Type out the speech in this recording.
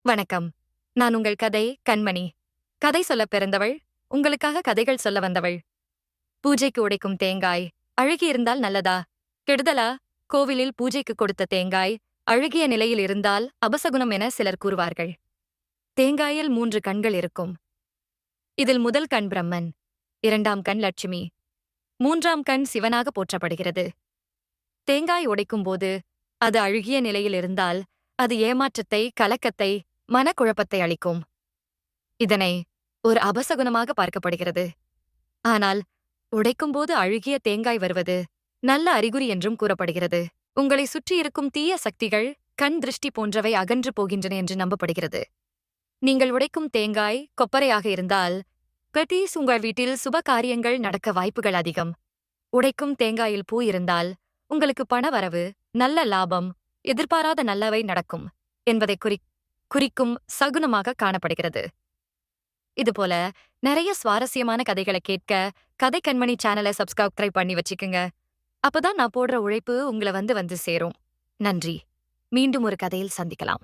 வணக்கம். நான் உங்கள் கதை கண்மணி. கதை சொல்லப் பிறந்தவள், உங்களுக்காக கதைகள் சொல்ல வந்தவள். பூஜைக்கு உடைக்கும் தேங்காய் அழுகியிருந்தால் நல்லதா, கெடுதலா? கோவிலில் பூஜைக்கு கொடுத்த தேங்காய் அழுகிய நிலையில் இருந்தால் அபசகுனம் என சிலர் கூறுவார்கள். தேங்காயில் 3 கண்கள் இருக்கும். இதில் முதல் கண் பிரம்மன், 2ஆம் கண் லட்சுமி, 3ஆம் கண் சிவனாக போற்றப்படுகிறது. தேங்காய் உடைக்கும்போது அது அழுகிய நிலையில் இருந்தால் அது ஏமாற்றத்தை, கலக்கத்தை, மனக்குழப்பத்தை அளிக்கும். இதனை ஒரு அபசகுனமாக பார்க்கப்படுகிறது. ஆனால் உடைக்கும்போது அழுகிய தேங்காய் வருவது நல்ல அறிகுறி என்றும் கூறப்படுகிறது. உங்களை சுற்றி இருக்கும் தீய சக்திகள், கண் திருஷ்டி போன்றவை அகன்று போகின்றன என்று நம்பப்படுகிறது. நீங்கள் உடைக்கும் தேங்காய் கொப்பரையாக இருந்தால் பிரதீஸ் உங்கள் வீட்டில் சுப காரியங்கள் நடக்க வாய்ப்புகள் அதிகம். உடைக்கும் தேங்காயில் பூ இருந்தால் உங்களுக்கு பண வரவு, நல்ல லாபம், எதிர்பாராத நல்லவை நடக்கும் என்பதை குறிக்கும் சகுனமாக காணப்படுகிறது. இதுபோல நிறைய சுவாரஸ்யமான கதைகளை கேட்க கதை கண்மணி சேனலை சப்ஸ்கிரைப் பண்ணி வச்சுக்குங்க. அப்பதான் நான் போடுற உழைப்பு உங்களை வந்து சேரும். நன்றி. மீண்டும் ஒரு கதையில் சந்திக்கலாம்.